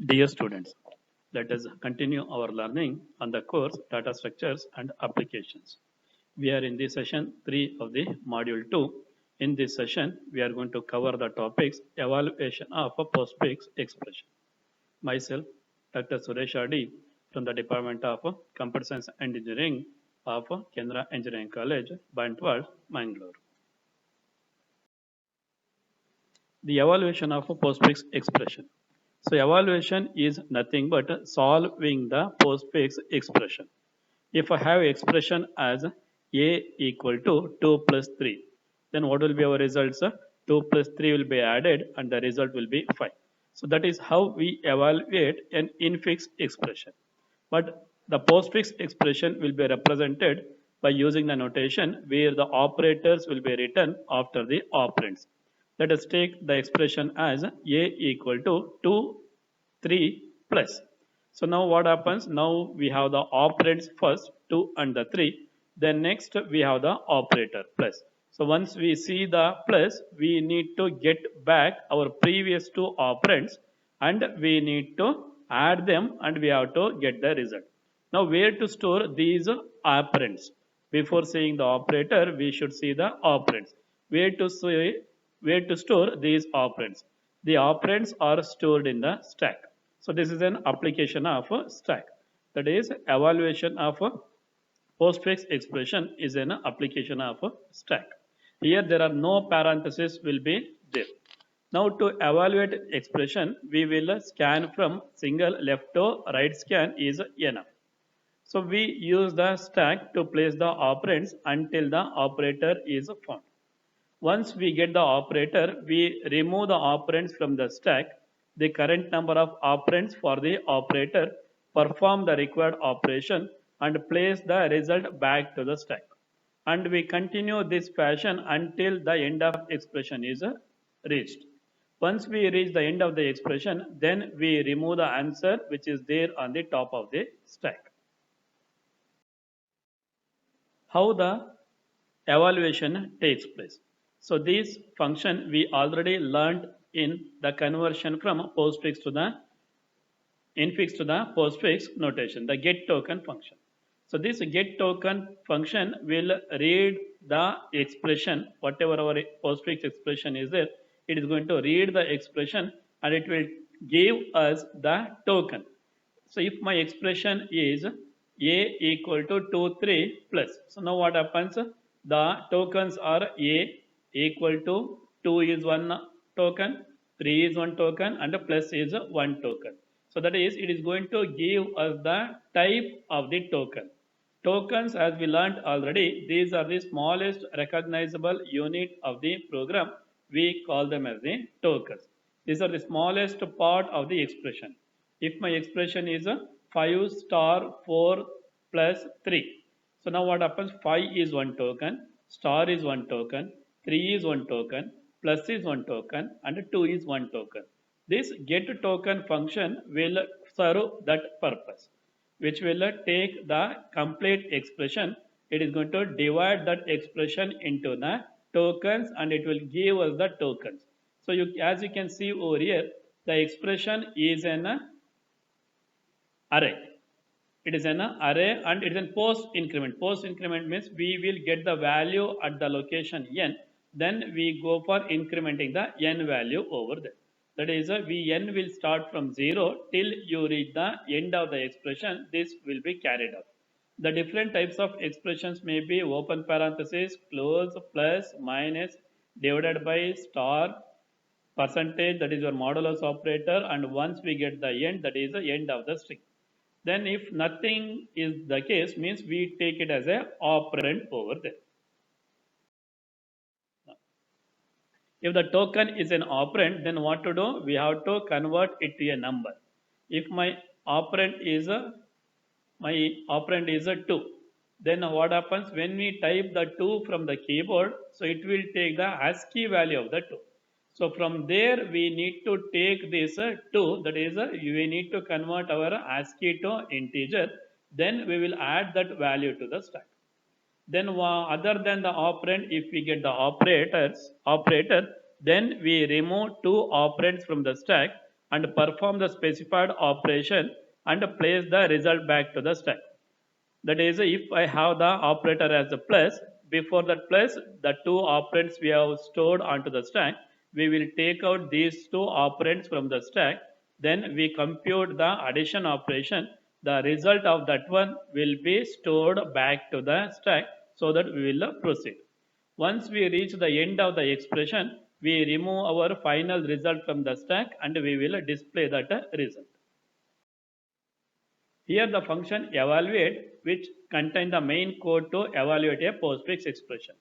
Dear students, let us continue our learning on the course Data Structures and Applications. We are in the session 3 of the module 2. In this session, we are going to cover the topics evaluation of a postfix expression. Myself, Dr. Suresh Adi from the Department of Computer Science and Engineering of Kendra Engineering College, Bantwal, Mangalore. The evaluation of a postfix expression. So evaluation is nothing but solving the postfix expression. If I have expression as a equal to 2 plus 3, then what will be our results? 2 plus 3 will be added and the result will be 5. So that is how we evaluate an infix expression. But the postfix expression will be represented by using the notation where the operators will be written after the operands. Let us take the expression as a equal to 2, 3 plus. So now what happens? Now we have the operands first, 2 and the 3. Then next we have the operator plus. So once we see the plus, we need to get back our previous two operands and we need to add them and we have to get the result. Now where to store these operands? Before saying the operator, we should see the operands. Where to store these operands? The operands are stored in the stack. So this is an application of a stack. That is evaluation of a postfix expression is an application of a stack. Here there are no parentheses will be there. Now to evaluate expression, we will scan from single left to right scan is enough. So we use the stack to place the operands until the operator is found. Once we get the operator, we remove the operands from the stack. The current number of operands for the operator perform the required operation and place the result back to the stack. And we continue this fashion until the end of expression is reached. Once we reach the end of the expression, then we remove the answer which is there on the top of the stack. How the evaluation takes place. So this function we already learned in the conversion from postfix to the infix to the postfix notation, the get token function. So this get token function will read the expression, whatever our postfix expression is there, it is going to read the expression and it will give us the token. So if my expression is a equal to 2, 3 plus. So now what happens? The tokens are a equal to 2 is one token, 3 is one token and plus is one token. So that is it is going to give us the type of the token. Tokens as we learned already, these are the smallest recognizable unit of the program. We call them as the tokens. These are the smallest part of the expression. If my expression is a 5 star 4 plus 3. So now what happens? 5 is one token, star is one token, 3 is one token, plus is one token and 2 is one token. This get token function will serve that purpose, which will take the complete expression. It is going to divide that expression into the tokens and it will give us the tokens. So as you can see over here, the expression is an array. It is an array and it is in post increment. Post increment means we will get the value at the location n. Then we go for incrementing the n value over there. That is, n will start from 0 till you reach the end of the expression. This will be carried out. The different types of expressions may be open parenthesis, close, plus, minus, divided by, star, percentage, that is your modulus operator, and once we get the end, that is the end of the string. Then if nothing is the case, means we take it as a operand over there. If the token is an operand, then what to do? We have to convert it to a number. If my operand is a 2, then what happens when we type the 2 from the keyboard? So it will take the ASCII value of the 2. So from there we need to take this 2, that is we need to convert our ASCII to integer, then we will add that value to the stack. Then other than the operand, if we get the operator, then we remove two operands from the stack and perform the specified operation and place the result back to the stack. That is, if I have the operator as a plus, before that plus, the two operands we have stored onto the stack, we will take out these two operands from the stack. Then we compute the addition operation. The result of that one will be stored back to the stack so that we will proceed. Once we reach the end of the expression, we remove our final result from the stack and we will display that result. Here the function evaluate which contain the main code to evaluate a postfix expression.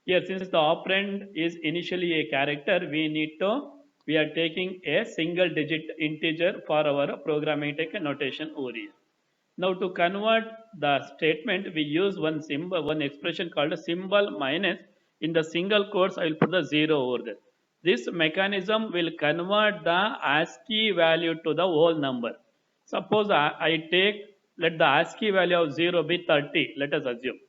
Here since the operand is initially a character, we are taking a single digit integer for our programming notation over here. Now to convert the statement, we use one expression called a symbol minus. In the single quotes, I will put the 0 over there. This mechanism will convert the ASCII value to the whole number. Suppose I take, let the ASCII value of 0 be 30, let us assume.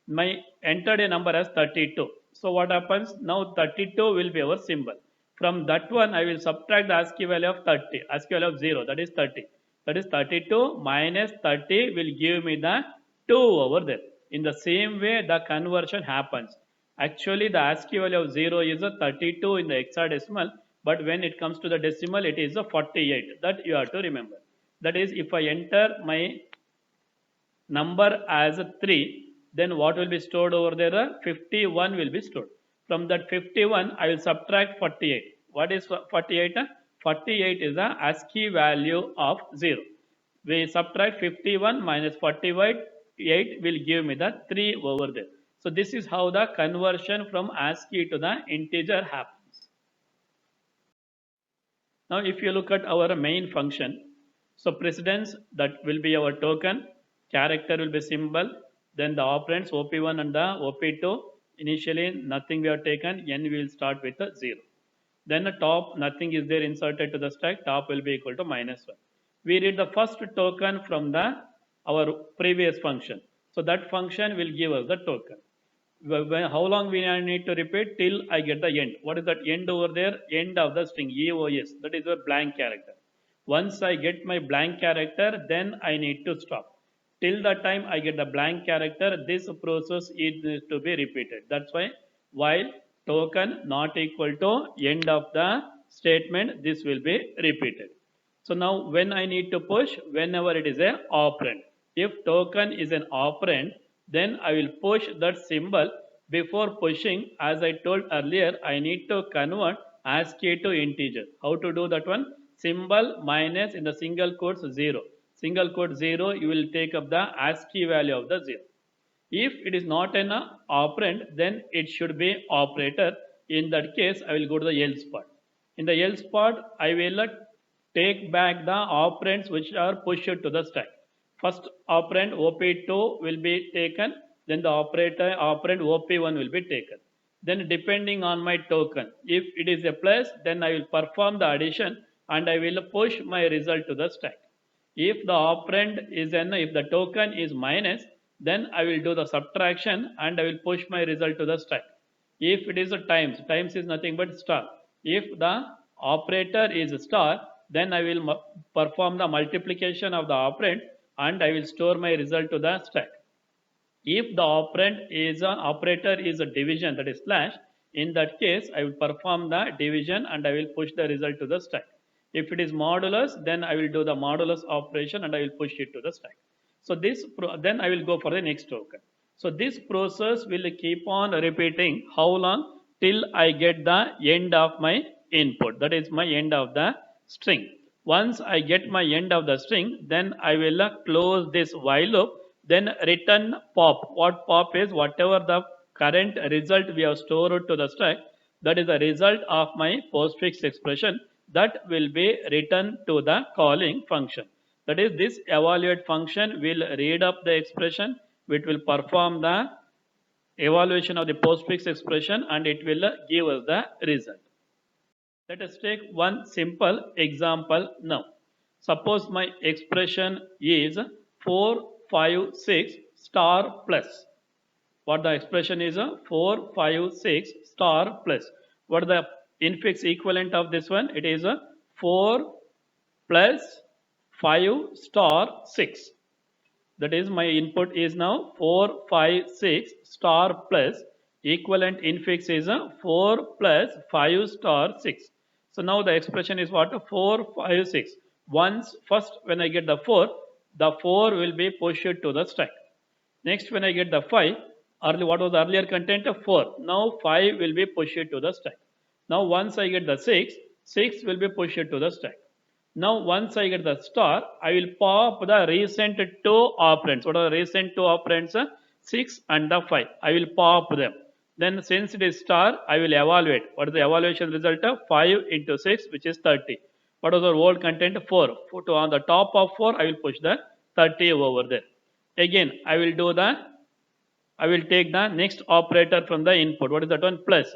My entered a number as 32. So what happens? Now 32 will be our symbol. From that one, I will subtract the ASCII value of 30, ASCII value of 0, that is 30. That is 32 minus 30 will give me the 2 over there. In the same way, the conversion happens. Actually, the ASCII value of 0 is a 32 in the hexadecimal, but when it comes to the decimal, it is a 48. That you have to remember. That is, if I enter my number as a 3, then what will be stored over there? 51 will be stored. From that 51, I will subtract 48. What is 48? 48 is the ASCII value of 0. We subtract 51 minus 48 will give me the 3 over there. So this is how the conversion from ASCII to the integer happens. Now if you look at our main function, so precedence, that will be our token, character will be symbol, then the operands OP1 and the OP2, initially nothing we have taken, n we will start with a 0. Then the top, nothing is there inserted to the stack, top will be equal to minus 1. We read the first token from our previous function. So that function will give us the token. How long we need to repeat? Till I get the end. What is that end over there? End of the string, EOS, that is a blank character. Once I get my blank character, then I need to stop. Till the time I get the blank character, this process is to be repeated. That's why while token not equal to end of the statement, this will be repeated. So now when I need to push, whenever it is a operand. If token is an operand, then I will push that symbol. Before pushing, as I told earlier, I need to convert ASCII to integer. How to do that one? Symbol minus in the single quotes 0. Single quote 0, you will take up the ASCII value of the 0. If it is not an operand, then it should be operator. In that case, I will go to the else part. In the else part, I will take back the operands which are pushed to the stack. First operand OP2 will be taken, then the operand OP1 will be taken. Then depending on my token, if it is a plus, then I will perform the addition and I will push my result to the stack. If the operand is if the token is minus, then I will do the subtraction and I will push my result to the stack. If it is a times is nothing but star. If the operator is star, then I will perform the multiplication of the operand and I will store my result to the stack. If the operand is operator is a division, that is slash, in that case I will perform the division and I will push the result to the stack. If it is modulus, then I will do the modulus operation and I will push it to the stack. So then I will go for the next token. So this process will keep on repeating how long? Till I get the end of my input, that is my end of the string. Once I get my end of the string, then I will close this while loop, then return pop. What pop is? Whatever the current result we have stored to the stack, that is the result of my postfix expression, that will be returned to the calling function. That is, this evaluate function will read up the expression, which will perform the evaluation of the postfix expression and it will give us the result. Let us take one simple example now. Suppose my expression is 4, 5, 6 star plus. What the expression is? 4, 5, 6 star plus. What the infix equivalent of this one? It is 4 plus 5 star 6. That is, my input is now 4, 5, 6 star plus equivalent infix is 4 plus 5 star 6. So now the expression is what? 4, 5, 6. Once first when I get the 4 will be pushed to the stack. Next when I get the 5, what was the earlier content of 4? Now 5 will be pushed to the stack. Now once I get the 6, 6 will be pushed to the stack. Now, once I get the star, I will pop the recent two operands. What are the recent two operands? 6 and the 5. I will pop them. Then, since it is star, I will evaluate. What is the evaluation result of 5 into 6, which is 30. What was our old content? 4. On the top of 4, I will push the 30 over there. Again, I will take the next operator from the input. What is that one? Plus.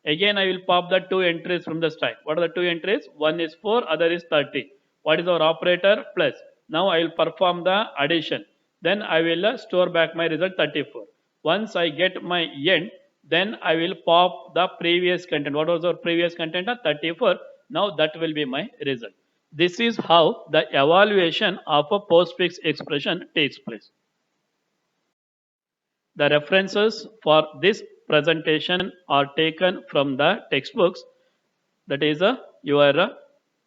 Again, I will pop the two entries from the stack. What are the two entries? One is 4, other is 30. What is our operator? Plus. Now I will perform the addition. Then I will store back my result 34. Once I get my end, then I will pop the previous content. What was our previous content? 34. Now that will be my result. This is how the evaluation of a postfix expression takes place. The references for this presentation are taken from the textbooks, that is your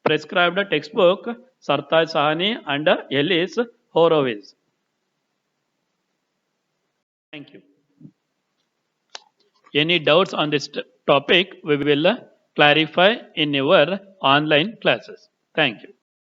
prescribed textbook, Sartaj Sahani and Ellis Horowitz. Thank you. Any doubts on this topic, we will clarify in your online classes. Thank you.